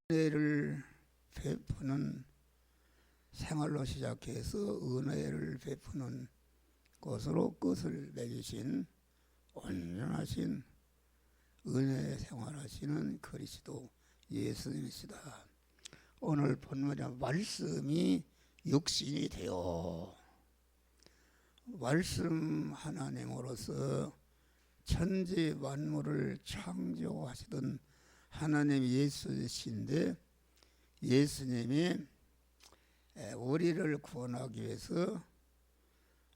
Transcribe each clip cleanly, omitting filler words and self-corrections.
은혜를 베푸는 생활로 시작해서 은혜를 베푸는 것으로 끝을 맺으신 온전하신 은혜 생활하시는 그리스도 예수님이시다. 오늘 본문의 말씀이 육신이 되어 말씀 하나님으로서 천지 만물을 창조하시던 하나님 예수이신데, 예수님이 우리를 구원하기 위해서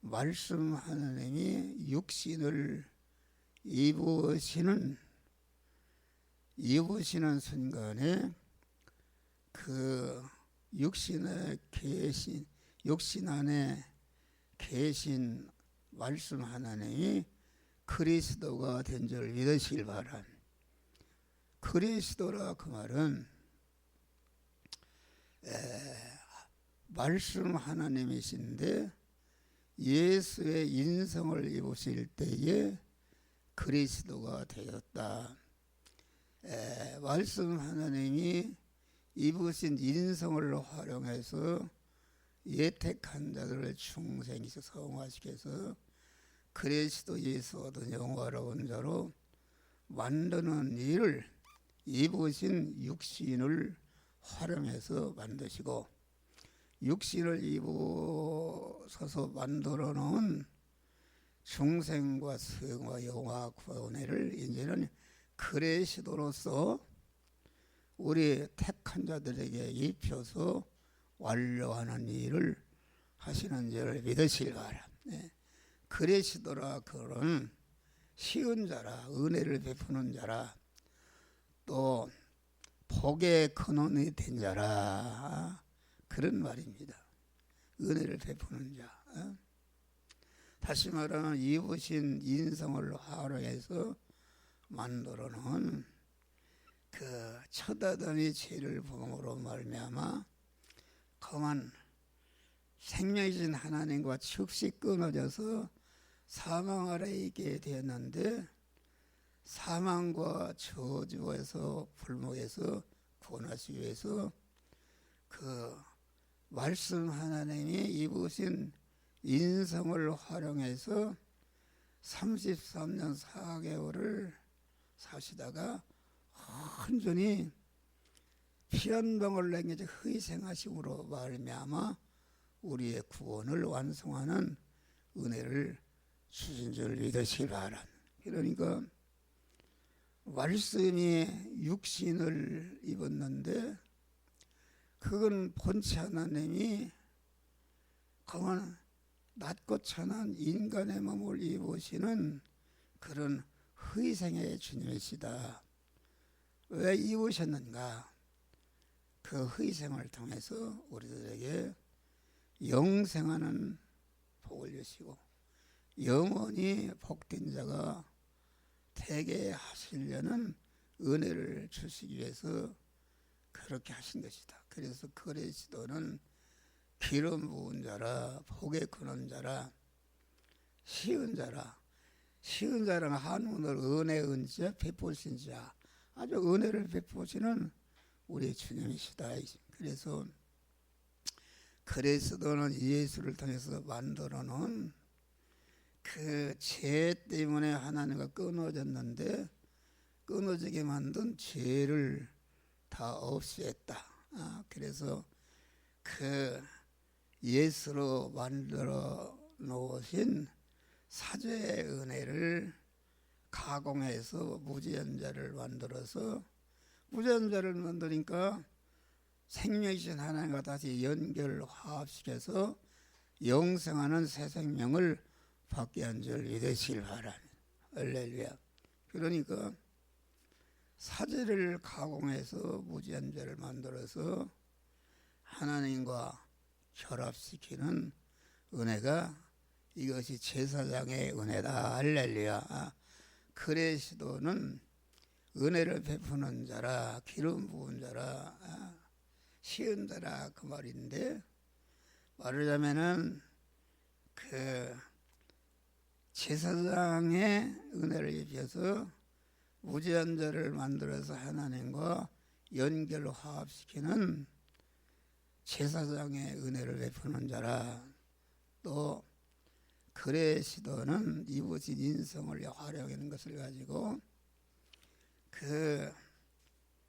말씀 하나님이 육신을 입으시는 순간에 그 육신의 계신, 육신 안에 계신 말씀 하나님이 그리스도가 된 줄 믿으시길 바랍니다. 그리스도라 그 말은 말씀 하나님이신데 예수의 인성을 입으실 때에 그리스도가 되었다. 말씀 하나님이 입으신 인성을 활용해서 예택한 자들을 중생에서 성화시켜서 그리스도 예수 얻은 영화로운 자로 만드는 일을 입으신 육신을 활용해서 만드시고, 육신을 입어서 만들어 놓은 중생과 성화 영화 구원회를 이제는 그리스도로서 우리 택한 자들에게 입혀서 완료하는 일을 하시는 줄을 믿으시길 바랍니다. 그리스도라 그런 쉬운 자라, 은혜를 베푸는 자라, 또 복의 근원이 된 자라, 그런 말입니다. 은혜를 베푸는 자. 다시 말하면 입으신 인성을 활용해서 만들어 놓은 그 첫 아담이 죄를 범으로 말미암아 그만 생명이신 하나님과 즉시 끊어져서 사망 아래에 있게 되었는데, 사망과 저주에서 불목에서 구원하시기 위해서 그 말씀 하나님이 입으신 인성을 활용해서 33년 4개월을 사시다가 온전히 피 한 방울 남기지 희생하심으로 말미암아 우리의 구원을 완성하는 은혜를 주신 줄 믿으시기 바랍니다. 그러니까 말씀이 육신을 입었는데 그건 본체 하나님이 그만 낮고 천한 인간의 몸을 입으시는 그런 희생의 주님이시다. 왜 입으셨는가? 그 희생을 통해서 우리들에게 영생하는 복을 주시고 영원히 복된 자가 되게 하시려는 은혜를 주시기 위해서 그렇게 하신 것이다. 그래서 그리스도는 기름 부은 자라, 복의 근원 자라, 쉬운 자라. 쉬운 자라는 한문으로 은혜, 은자, 베푸신 자, 아주 은혜를 베푸시는 우리 주님이시다. 그래서 그리스도는 예수를 통해서 만들어 놓은 그 죄 때문에 하나님과 끊어졌는데 끊어지게 만든 죄를 다 없애했다. 그래서 그 예수로 만들어 놓으신 사죄의 은혜를 가공해서 무죄한자를 만들어서, 무죄한자를 만드니까 생명이신 하나님과 다시 연결 화합시켜서 영생하는 새 생명을 받게 한 줄 믿으시길 바랍니다. 할렐루야. 그러니까 사죄를 가공해서 무죄한 자를 만들어서 하나님과 결합시키는 은혜가, 이것이 제사장의 은혜다. 할렐루야. 그리스도는 은혜를 베푸는 자라, 기름 부은 자라, 쉬운 자라, 그 말인데, 말하자면은 그 제사장의 은혜를 입혀서 무죄한 자를 만들어서 하나님과 연결화합시키는 제사장의 은혜를 베푸는 자라. 또 그레시도는 이웃인 인성을 활용하는 것을 가지고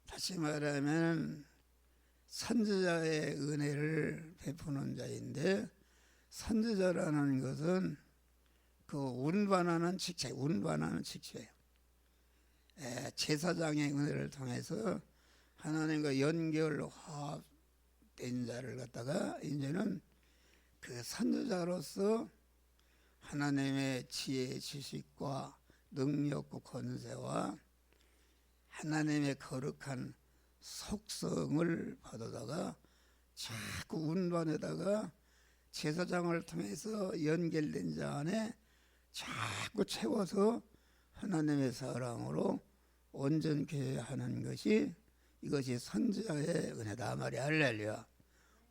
다시 말하면 선지자의 은혜를 베푸는 자인데, 선지자라는 것은 운반하는 직책, 제사장의 은혜를 통해서 하나님과 연결화합된 자를 갖다가 이제는 선지자로서 하나님의 지혜, 지식과 능력과 권세와 하나님의 거룩한 속성을 받아다가 자꾸 운반에다가 제사장을 통해서 연결된 자 안에 자꾸 채워서 하나님의 사랑으로 온전케 하는 것이, 이것이 선지자의 은혜다 말이야. 할렐루야.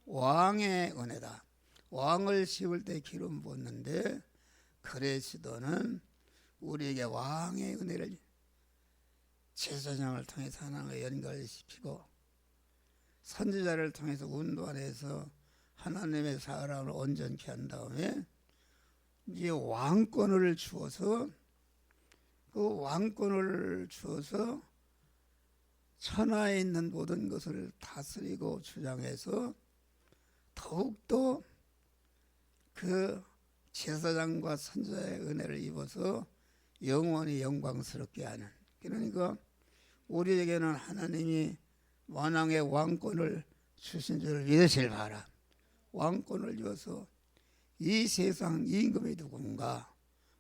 왕의 은혜다. 왕을 씌울 때 기름 붓는데 그레시도는 우리에게 왕의 은혜를 제사장을 통해서 하나님과 연결시키고 선지자를 통해서 운반해서 하나님의 사랑을 온전케 한 다음에 이제 왕권을 주어서 천하에 있는 모든 것을 다스리고 주장해서 더욱더 제사장과 선지자의 은혜를 입어서 영원히 영광스럽게 하는, 그러니까 우리에게는 하나님이 만왕의 왕권을 주신 줄 믿으실 바라. 왕권을 주어서 이 세상 임금이 누군가?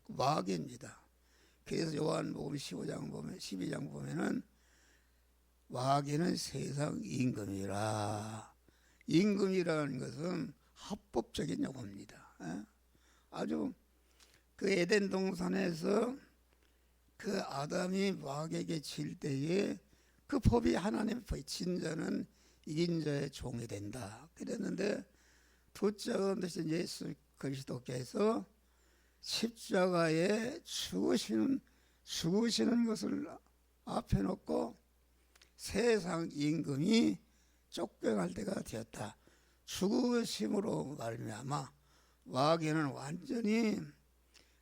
마귀입니다. 그래서 요한복음 12장 보면은 마귀는 세상 임금이라. 임금이라는 것은 합법적인 용어입니다. 아주 에덴 동산에서 아담이 마귀에게 질 때에 법이 하나님의 법이, 진자는 이긴 자의 종이 된다 그랬는데, 두자가 되신 예수 그리스도께서 십자가에 죽으시는 것을 앞에 놓고 세상 임금이 쫓겨갈 때가 되었다. 죽으심으로 말미암아 마귀는 완전히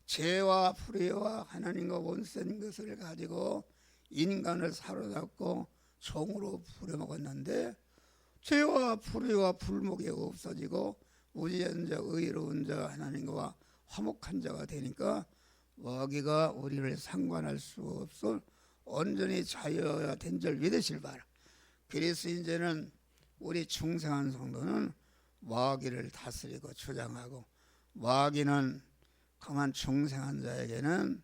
죄와 불의와 하나님과 원수된 것을 가지고 인간을 사로잡고 종으로 부려먹었는데, 죄와 불의와 불목이 없어지고 무지한 자, 의로운 자, 하나님과 화목한 자가 되니까 마귀가 우리를 상관할 수 없어 온전히 자유가 된 줄 믿으실 바라. 그래서 이제는 우리 중생한 성도는 마귀를 다스리고 주장하고, 마귀는 그만 중생한 자에게는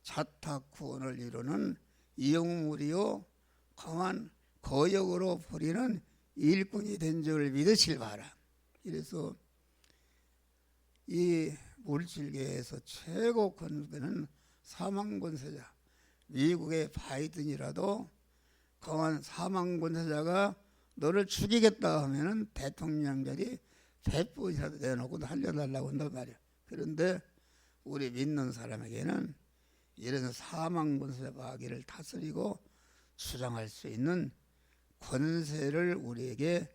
자탁 구원을 이루는 이용물이요 그만 거역으로 부리는 일꾼이 된 줄 믿으실 바라. 그래서 이 물질계에서 최고 권세는 사망 권세자, 미국의 바이든이라도 그만 사망 권세자가 너를 죽이겠다 하면은 대통령 자리 100번이라도 내놓고 살려달라고 한단 말이야. 그런데 우리 믿는 사람에게는 이런 사망 권세 마귀를 다스리고 주장할 수 있는 권세를 우리에게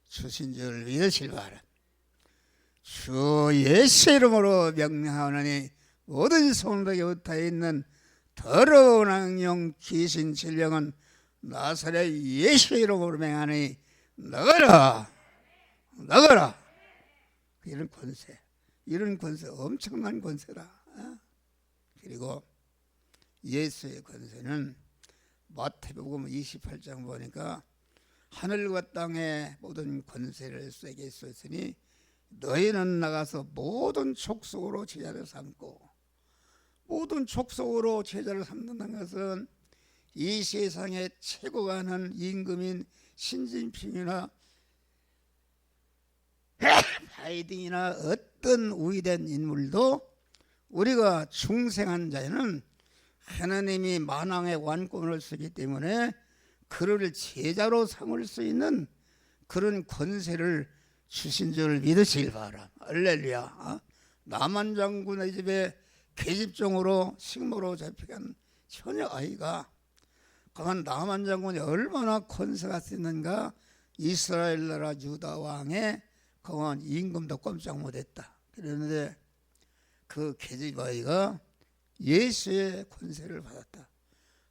주신 줄 믿으실 바라. 주 예수 이름으로 명령하오니 모든 성도에 흩어 있는 더러운 악령, 귀신, 질병은 나사렛 예수 이름으로 명하니 나가라, 나가라. 이런 권세 엄청난 권세다. 그리고 예수의 권세는 마태복음 28장 보니까 하늘과 땅의 모든 권세를 쐐게 썼으니 너희는 나가서 모든 족속으로 제자를 삼고, 모든 족속으로 제자를 삼는다는 것은 이 세상에 최고가 하는 임금인 신진핑이나 바이든이나 어떤 위대한 인물도 우리가 중생한 자에는 하나님이 만왕의 왕권을 쓰기 때문에 그를 제자로 삼을 수 있는 그런 권세를 주신 줄 믿으시길 바라. 할렐루야. 나만 장군의 집에 계집종으로 식모로 잡혀간 처녀 아이가 가만 나만 장군이 얼마나 권세가 있는가. 이스라엘 나라 유다 왕의 가만 임금도 꼼짝 못했다. 그런데 그 게즈바이가 예수의 권세를 받았다.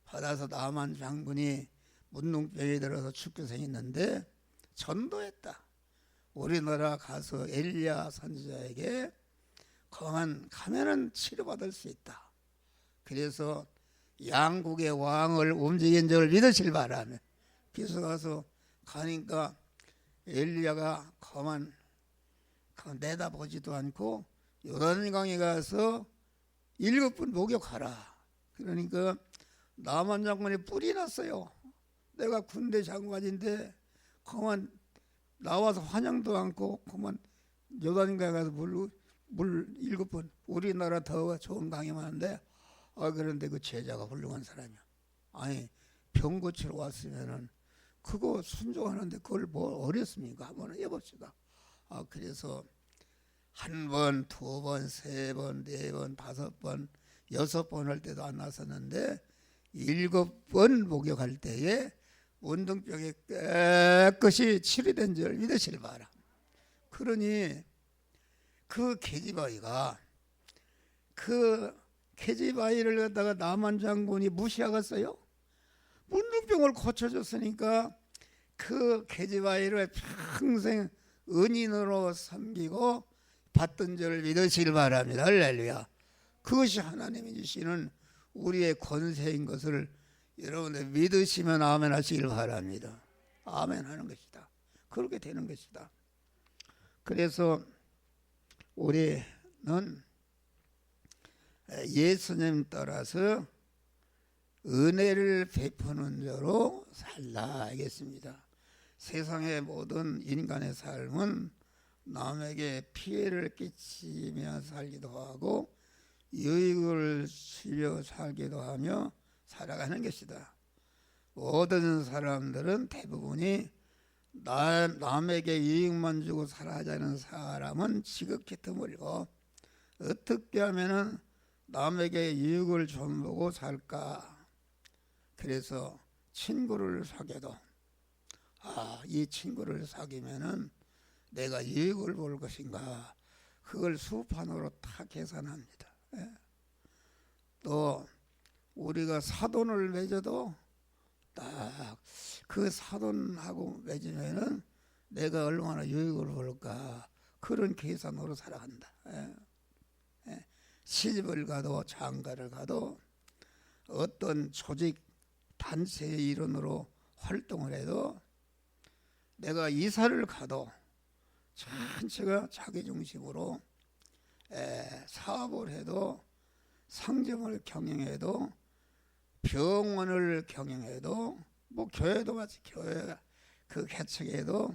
받아서 나만 장군이 문둥병에 들어서 죽게 생겼는데 전도했다. 우리나라 가서 엘리야 선지자에게 가면은 치료받을 수 있다. 그래서 양국의 왕을 움직인 줄 믿으실 바라며 그래서 가서 가니까 엘리야가 가만 내다보지도 않고 요단강에 가서 7분 목욕하라. 그러니까 나만 장군이 뿔이 났어요. 내가 군대 장관인데 가만 나와서 환영도 않고 가만 요단강에 가서 물 7번. 우리나라 더 좋은 강이 많은데 그런데 그 제자가 훌륭한 사람이야. 아니 병 고치러 왔으면은 그거 순종하는데 그걸 뭐 어렵습니까? 한번 해봅시다. 그래서 1번, 2번, 3번, 4번, 5번, 6번 할 때도 안 나섰는데 7번 목욕할 때에 문둥병이 깨끗이 치료된 줄 믿으시길 바라. 그러니 그 게즈바이가 그 게즈바이를 갖다가 나만 장군이 무시하겠어요? 문둥병을 고쳐줬으니까 그 게즈바이를 평생 은인으로 섬기고 받던 줄 믿으시길 바랍니다. 할렐루야. 그것이 하나님이 주시는 우리의 권세인 것을 여러분들 믿으시면 아멘 하시길 바랍니다. 아멘 하는 것이다. 그렇게 되는 것이다. 그래서 우리는 예수님 따라서 은혜를 베푸는 자로 살라 하겠습니다. 세상의 모든 인간의 삶은 남에게 피해를 끼치며 살기도 하고 유익을 주려 살기도 하며 살아가는 것이다. 모든 사람들은 대부분이 남에게 이익만 주고 살아가자는 사람은 지극히 드물고 어떻게 하면 남에게 이익을 좀 보고 살까. 그래서 친구를 사귀어도 이 친구를 사귀면은 내가 이익을 볼 것인가 그걸 수판으로 다 계산합니다. 또 우리가 사돈을 맺어도 딱 그 사돈하고 맺으면은 내가 얼마나 유익을 볼까 그런 계산으로 살아간다. 시집을 가도 장가를 가도 어떤 조직 단체의 일원으로 활동을 해도 내가 이사를 가도 전체가 자기 중심으로 사업을 해도 상점을 경영해도 병원을 경영해도 뭐 교회도 마치 교회 그 개척해도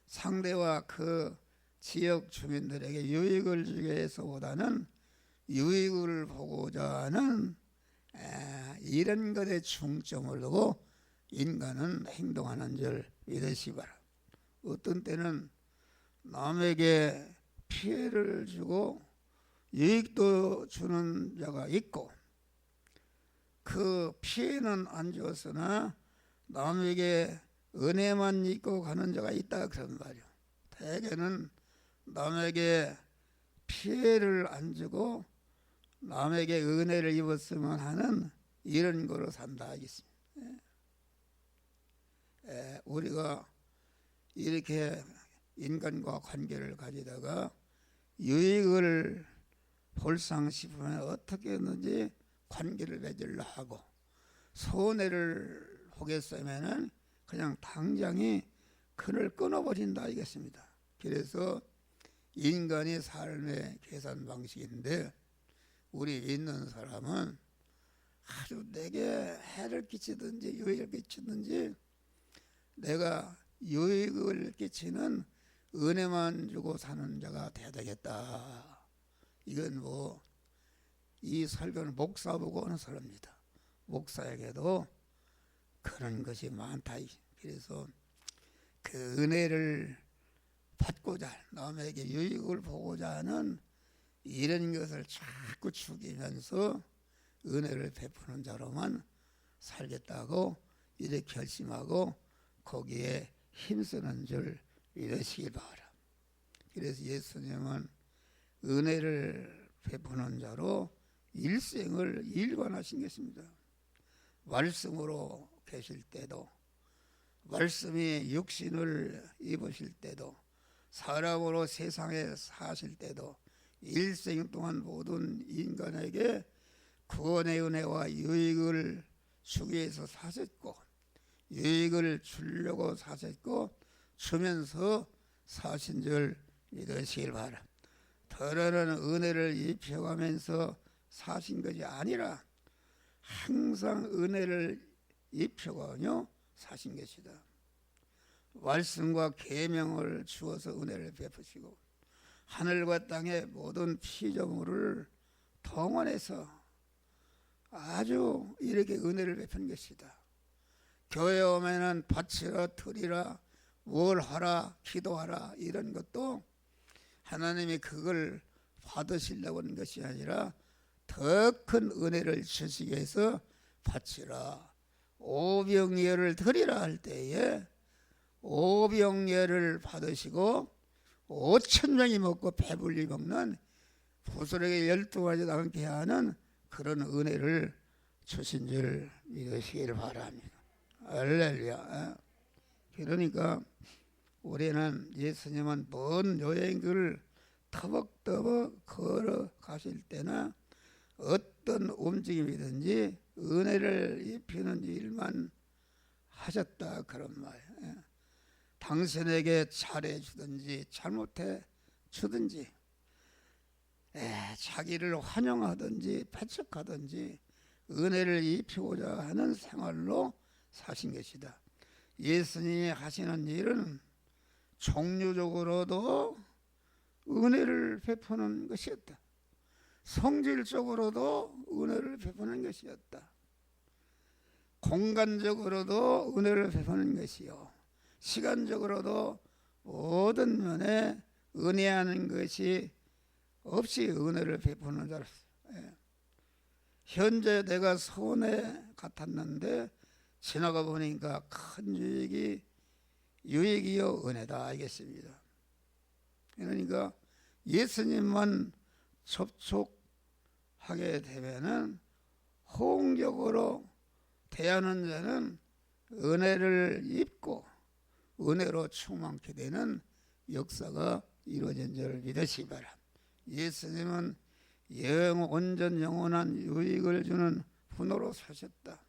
상대와 그 지역 주민들에게 유익을 주기 위해서보다는 유익을 보고자 하는 이런 것에 중점을 두고 인간은 행동하는 줄 믿으시기 바랍니다. 어떤 때는 남에게 피해를 주고 유익도 주는 자가 있고 그 피해는 안 주었으나 남에게 은혜만 입고 가는 자가 있다 그런 말이요. 대개는 남에게 피해를 안 주고 남에게 은혜를 입었으면 하는 이런 거로 산다 하겠습니다. 우리가 이렇게 인간과 관계를 가지다가 유익을 볼상 싶으면 어떻게 했는지 관계를 맺으려 하고 손해를 보겠으면은 그냥 당장에 그를 끊어버린다 하겠습니다. 그래서 인간의 삶의 계산 방식인데 우리 믿는 사람은 아주 내게 해를 끼치든지 유익을 끼치든지 내가 유익을 끼치는 은혜만 주고 사는 자가 돼야 되겠다. 이건 뭐 이 설교는 목사 보고 하는 설교입니다. 목사에게도 그런 것이 많다. 그래서 그 은혜를 받고자 남에게 유익을 보고자 하는 이런 것을 자꾸 죽이면서 은혜를 베푸는 자로만 살겠다고 이렇게 결심하고 거기에 힘쓰는 줄 믿으시기 바라. 그래서 예수님은 은혜를 베푸는 자로 일생을 일관하신 것입니다. 말씀으로 계실 때도, 말씀이 육신을 입으실 때도, 사람으로 세상에 사실 때도 일생 동안 모든 인간에게 구원의 은혜와 유익을 주기 위해서 사셨고, 유익을 주려고 사셨고, 주면서 사신 줄 믿으시길 바라. 더러는 은혜를 입혀가면서 사신 것이 아니라 항상 은혜를 입혀가며 사신 것이다. 말씀과 계명을 주어서 은혜를 베푸시고 하늘과 땅의 모든 피조물을 동원해서 아주 이렇게 은혜를 베푼 것이다. 교회 오면은 바치라 드리라 뭘 하라 기도하라 이런 것도 하나님이 그걸 받으시려고 하는 것이 아니라 더 큰 은혜를 주시기 위해서 바치라 오병이어를 드리라 할 때에 오병이어를 받으시고 5,000명이 먹고 배불리 먹는 부스러기 12가지 남게 하는 그런 은혜를 주신 줄 믿으시기를 바랍니다. 할렐루야. 그러니까 우리는 예수님은 먼 여행을 터벅터벅 걸어가실 때나 어떤 움직임이든지 은혜를 입히는 일만 하셨다 그런 말이에요. 당신에게 잘해주든지 잘못해 주든지 자기를 환영하든지 배척하든지 은혜를 입히고자 하는 생활로 사신 것이다. 예수님이 하시는 일은 종류적으로도 은혜를 베푸는 것이었다. 성질적으로도 은혜를 베푸는 것이었다. 공간적으로도 은혜를 베푸는 것이요, 시간적으로도 모든 면에 은혜하는 것이 없이 은혜를 베푸는 자로서 현재 내가 손해 같았는데 지나가 보니까 큰 유익이요 은혜다 알겠습니다. 그러니까 예수님만 접촉하게 되면은 호응적으로 대하는 자는 은혜를 입고 은혜로 충만케 되는 역사가 이루어진 줄 믿으시기 바랍니다. 예수님은 온전 영원한 유익을 주는 분으로 사셨다.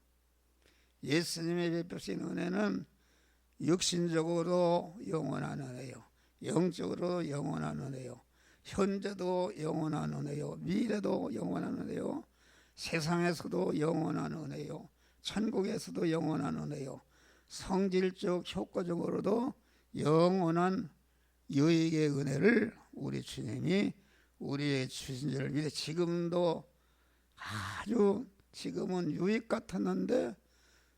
예수님의 베푸신 은혜는 육신적으로 영원한 은혜요, 영적으로 영원한 은혜요, 현재도 영원한 은혜요, 미래도 영원한 은혜요, 세상에서도 영원한 은혜요, 천국에서도 영원한 은혜요, 성질적 효과적으로도 영원한 유익의 은혜를 우리 주님이 우리에게 주신 줄 믿어 지금도 아주 지금은 유익 같았는데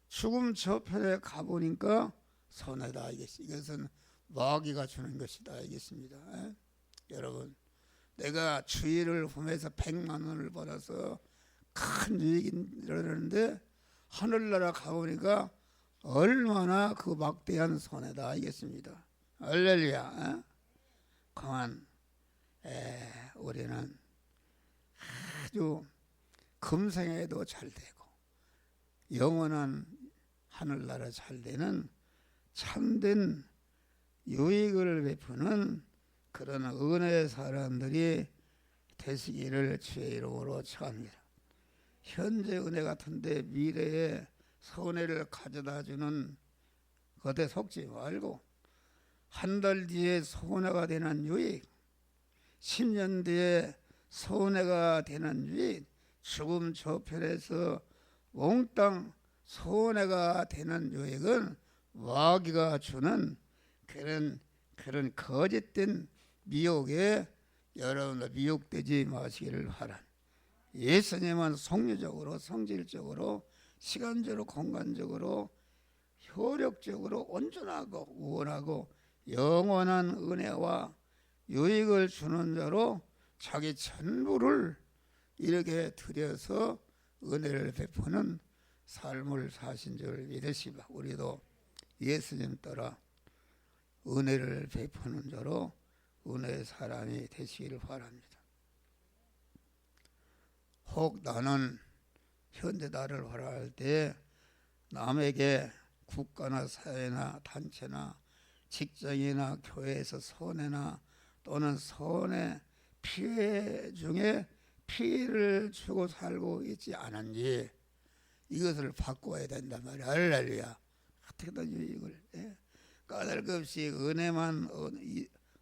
죽음 저편에 가보니까 손해다 알겠습니다. 이것은 마귀가 주는 것이다 알겠습니다. 여러분, 내가 주일을 보면서 100만 원을 벌어서 큰 유익인 줄 알았는데 하늘나라 가보니까 얼마나 그 막대한 손해다 알겠습니다. 할렐루야. 그만 우리는 아주 금생에도 잘 되고 영원한 하늘나라 잘 되는 참된 유익을 베푸는 그런 은혜의 사람들이 되시기를 주의 이름으로 축원합니다. 현재 은혜 같은데 미래에 손해를 가져다주는 것에 속지 말고 한 달 뒤에 손해가 되는 유익, 10년 뒤에 손해가 되는 유익, 죽음 저편에서 몽땅 손해가 되는 유익은 마귀가 주는 그런 거짓된 미혹에 여러분들 미혹되지 마시기를 바랍니다. 예수님은 성리적으로, 성질적으로, 시간적으로, 공간적으로, 효력적으로 온전하고 우월하고 영원한 은혜와 유익을 주는 자로 자기 전부를 이렇게 들여서 은혜를 베푸는 삶을 사신 줄 믿으시바 우리도 예수님 따라 은혜를 베푸는 자로 은혜의 사람이 되시기를 바랍니다. 혹 나는 현재 나를 바라할 때 남에게 국가나 사회나 단체나 직장이나 교회에서 손해나 또는 손해 피해 중에 피해를 주고 살고 있지 않은지 이것을 바꿔야 된단 말이야. 할렐루야. 어떻게든지 이걸 까닭없이 은혜만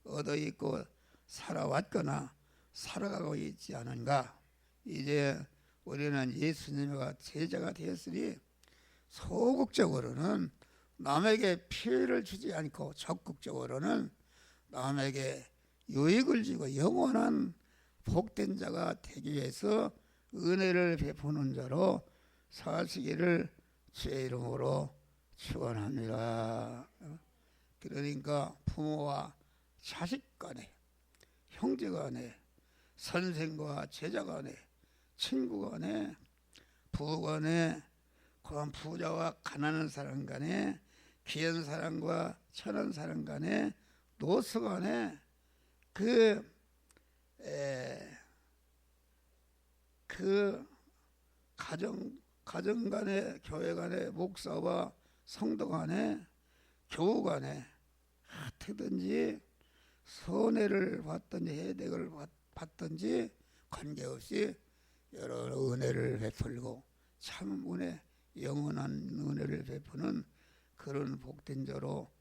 얻어 있고 살아왔거나 살아가고 있지 않은가. 이제 우리는 예수님과 제자가 되었으니 소극적으로는 남에게 피해를 주지 않고 적극적으로는 남에게 유익을 주고 영원한 복된 자가 되기 위해서 은혜를 베푸는 자로 사시기를 주의 이름으로 축원합니다. 그러니까 부모와 자식 간에, 형제 간에, 선생과 제자 간에, 친구 간에, 부부 간에, 부자와 가난한 사람 간에, 귀한 사람과 천한 사람 간에, 노소 간에 그 가정 간에, 교회 간에, 목사와 성도 간에, 교우 간에 어떻게든지 선혜를 받든지 혜택을 받든지 관계없이 여러 은혜를 베풀고 참 은혜, 영원한 은혜를 베푸는 그런 복된 자로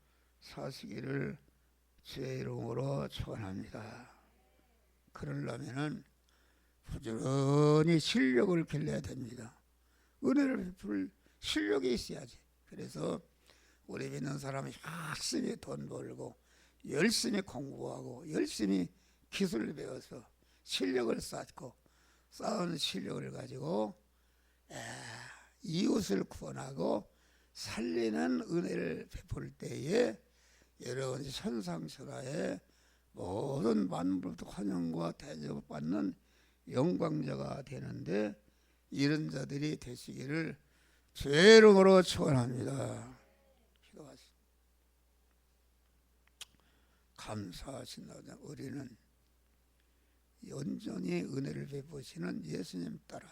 사시기를 주의 이름으로 축원합니다. 그러려면은 부지런히 실력을 길러야 됩니다. 은혜를 베풀 실력이 있어야지. 그래서 우리 믿는 사람이 열심히 돈 벌고 열심히 공부하고 열심히 기술을 배워서 실력을 쌓고 쌓은 실력을 가지고 이웃을 구원하고 살리는 은혜를 베풀 때에 여러분 천상천하의 모든 만물부터 환영과 대접받는 영광자가 되는데 이런 자들이 되시기를 주의 이름으로 축원합니다. 기도하십시오. 감사하신다. 우리는 온전히 은혜를 베푸시는 예수님 따라